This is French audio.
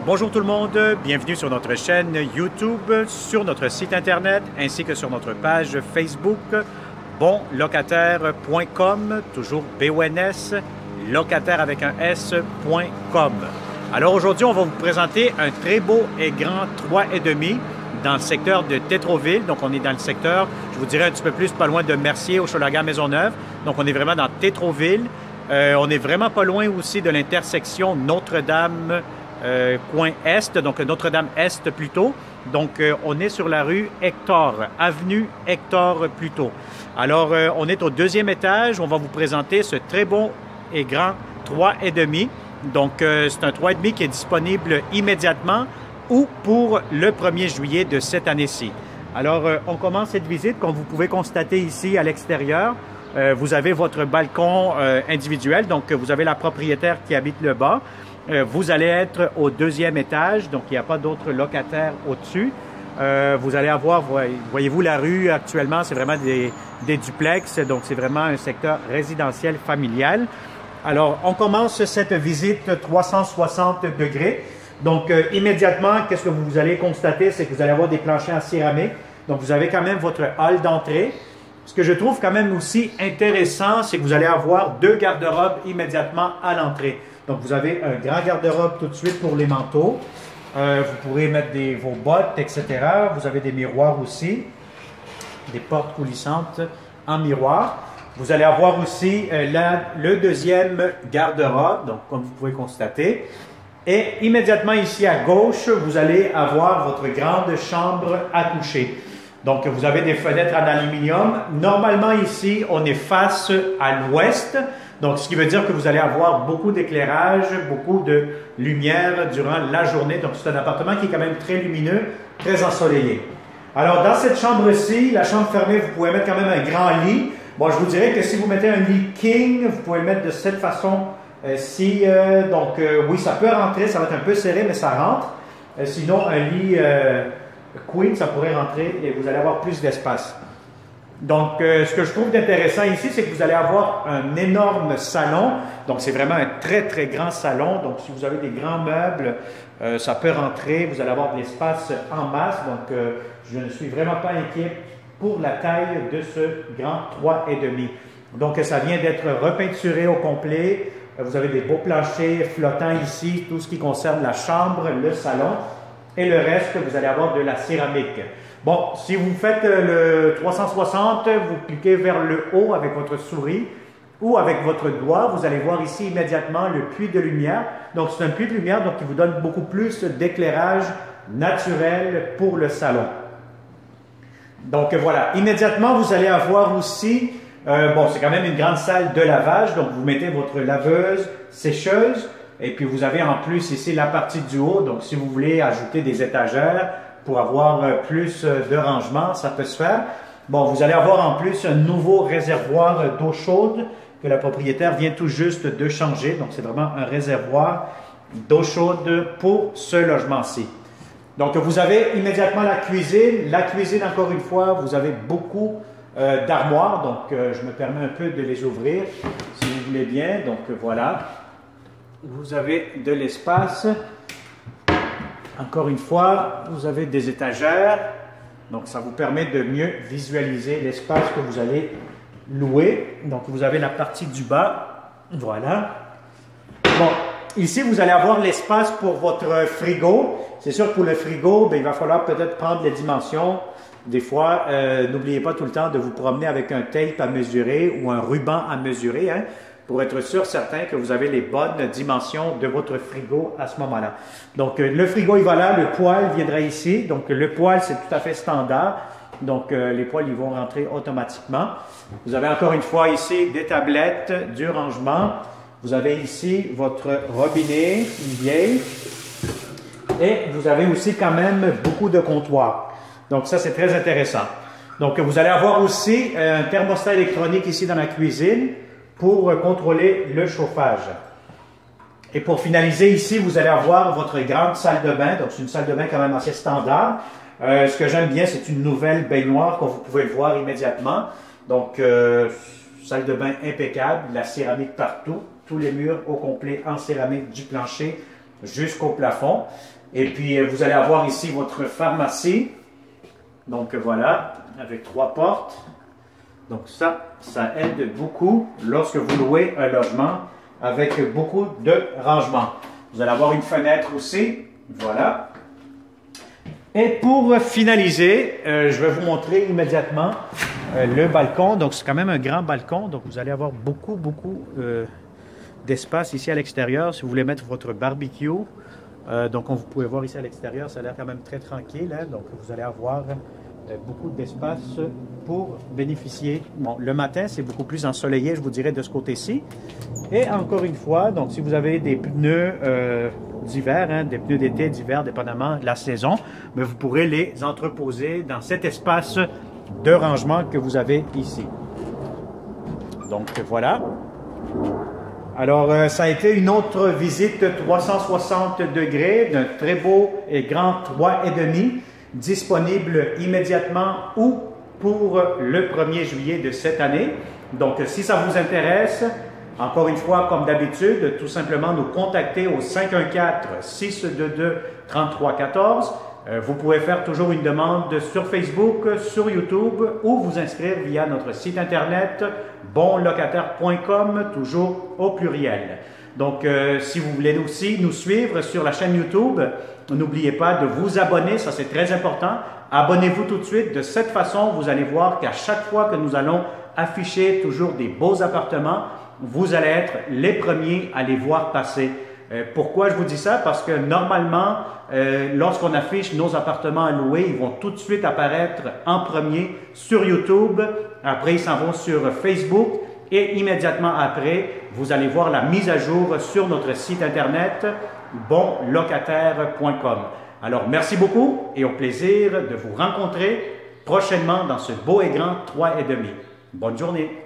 Bonjour tout le monde, bienvenue sur notre chaîne YouTube, sur notre site internet ainsi que sur notre page Facebook bonlocataire.com, toujours BONS, locataire avec un S.com. Alors aujourd'hui, on va vous présenter un très beau et grand 3,5 dans le secteur de Tétroville. Donc on est dans le secteur, je vous dirais un petit peu plus, pas loin de Mercier, Hochelaga, Maisonneuve. Donc on est vraiment dans Tétroville. On est vraiment pas loin aussi de l'intersection Notre-Dame coin Est, donc Notre-Dame-Est plutôt. Donc, on est sur la rue Hector, avenue Hector plutôt. Alors, on est au deuxième étage. On va vous présenter ce très beau et grand 3,5. Donc, c'est un 3,5 qui est disponible immédiatement ou pour le 1er juillet de cette année-ci. Alors, on commence cette visite. Comme vous pouvez constater ici à l'extérieur, vous avez votre balcon individuel. Donc, vous avez la propriétaire qui habite le bas. Vous allez être au deuxième étage, donc il n'y a pas d'autres locataires au-dessus. Vous allez avoir, voyez-vous la rue actuellement, c'est vraiment des duplex, donc c'est vraiment un secteur résidentiel familial. Alors, on commence cette visite 360 degrés. Donc, immédiatement, qu'est-ce que vous allez constater, c'est que vous allez avoir des planchers en céramique. Donc, vous avez quand même votre hall d'entrée. Ce que je trouve quand même aussi intéressant, c'est que vous allez avoir deux garde-robes immédiatement à l'entrée. Donc, vous avez un grand garde-robe tout de suite pour les manteaux. Vous pourrez mettre vos bottes, etc. Vous avez des miroirs aussi, des portes coulissantes en miroir. Vous allez avoir aussi le deuxième garde-robe, donc comme vous pouvez constater. Et immédiatement ici à gauche, vous allez avoir votre grande chambre à coucher. Donc, vous avez des fenêtres en aluminium. Normalement, ici, on est face à l'ouest. Donc, ce qui veut dire que vous allez avoir beaucoup d'éclairage, beaucoup de lumière durant la journée. Donc, c'est un appartement qui est quand même très lumineux, très ensoleillé. Alors, dans cette chambre-ci, la chambre fermée, vous pouvez mettre quand même un grand lit. Bon, je vous dirais que si vous mettez un lit king, vous pouvez le mettre de cette façon-ci. Oui, ça peut rentrer, ça va être un peu serré, mais ça rentre. Sinon, un lit queen, ça pourrait rentrer et vous allez avoir plus d'espace. Donc, ce que je trouve intéressant ici, c'est que vous allez avoir un énorme salon. Donc, c'est vraiment un très, très grand salon. Donc, si vous avez des grands meubles, ça peut rentrer. Vous allez avoir de l'espace en masse. Donc, je ne suis vraiment pas inquiet pour la taille de ce grand 3,5. Donc, ça vient d'être repeinturé au complet. Vous avez des beaux planchers flottants ici, tout ce qui concerne la chambre, le salon. Et le reste, vous allez avoir de la céramique. Bon, si vous faites le 360, vous cliquez vers le haut avec votre souris ou avec votre doigt, vous allez voir ici immédiatement le puits de lumière. Donc, c'est un puits de lumière donc, qui vous donne beaucoup plus d'éclairage naturel pour le salon. Donc, voilà. Immédiatement, vous allez avoir aussi, c'est quand même une grande salle de lavage. Donc, vous mettez votre laveuse, sécheuse. Et puis, vous avez en plus ici la partie du haut. Donc, si vous voulez ajouter des étagères pour avoir plus de rangement, ça peut se faire. Bon, vous allez avoir en plus un nouveau réservoir d'eau chaude que la propriétaire vient tout juste de changer. Donc, c'est vraiment un réservoir d'eau chaude pour ce logement-ci. Donc, vous avez immédiatement la cuisine. La cuisine, encore une fois, vous avez beaucoup d'armoires. Donc, je me permets un peu de les ouvrir, si vous voulez bien. Donc, voilà. Vous avez de l'espace. Encore une fois, vous avez des étagères. Donc, ça vous permet de mieux visualiser l'espace que vous allez louer. Donc, vous avez la partie du bas. Voilà. Bon, ici, vous allez avoir l'espace pour votre frigo. C'est sûr que pour le frigo, il va falloir peut-être prendre les dimensions. Des fois, n'oubliez pas tout le temps de vous promener avec un tape à mesurer ou un ruban à mesurer, hein, pour être sûr, certain que vous avez les bonnes dimensions de votre frigo à ce moment-là. Donc, le frigo, il va là, le poêle viendra ici. Donc, le poêle, c'est tout à fait standard. Donc, les poêles, ils vont rentrer automatiquement. Vous avez encore une fois ici des tablettes, du rangement. Vous avez ici votre robinet, une vieille. Et vous avez aussi quand même beaucoup de comptoirs. Donc, ça, c'est très intéressant. Donc, vous allez avoir aussi un thermostat électronique ici dans la cuisine pour contrôler le chauffage. Et pour finaliser ici, vous allez avoir votre grande salle de bain. Donc, c'est une salle de bain quand même assez standard. Ce que j'aime bien, c'est une nouvelle baignoire, comme vous pouvez le voir immédiatement. Donc, salle de bain impeccable, la céramique partout, tous les murs au complet en céramique du plancher jusqu'au plafond. Et puis, vous allez avoir ici votre pharmacie. Donc, voilà, avec 3 portes. Donc, ça aide beaucoup lorsque vous louez un logement avec beaucoup de rangements. Vous allez avoir une fenêtre aussi. Voilà. Et pour finaliser, je vais vous montrer immédiatement le balcon. Donc, c'est quand même un grand balcon. Donc, vous allez avoir beaucoup d'espace ici à l'extérieur si vous voulez mettre votre barbecue. Donc, vous pouvez voir ici à l'extérieur, ça a l'air quand même très tranquille. Hein? Donc, vous allez avoir beaucoup d'espace pour bénéficier. Bon, le matin, c'est beaucoup plus ensoleillé, je vous dirais, de ce côté-ci. Et encore une fois, donc, si vous avez des pneus d'hiver, hein, des pneus d'été, d'hiver, dépendamment de la saison, mais vous pourrez les entreposer dans cet espace de rangement que vous avez ici. Donc, voilà. Alors, ça a été une autre visite 360 degrés d'un très beau et grand 3,5 disponible immédiatement ou pour le 1er juillet de cette année. Donc, si ça vous intéresse, encore une fois, comme d'habitude, tout simplement nous contacter au 514-622-3314. Vous pouvez faire toujours une demande sur Facebook, sur YouTube ou vous inscrire via notre site internet bonlocataire.com, toujours au pluriel. Donc, si vous voulez aussi nous suivre sur la chaîne YouTube, n'oubliez pas de vous abonner, ça c'est très important. Abonnez-vous tout de suite. De cette façon, vous allez voir qu'à chaque fois que nous allons afficher toujours des beaux appartements, vous allez être les premiers à les voir passer. Pourquoi je vous dis ça? Parce que normalement, lorsqu'on affiche nos appartements à louer, ils vont tout de suite apparaître en premier sur YouTube. Après, ils s'en vont sur Facebook. Et immédiatement après, vous allez voir la mise à jour sur notre site internet bonlocataire.com. Alors, merci beaucoup et au plaisir de vous rencontrer prochainement dans ce beau et grand 3,5. Bonne journée!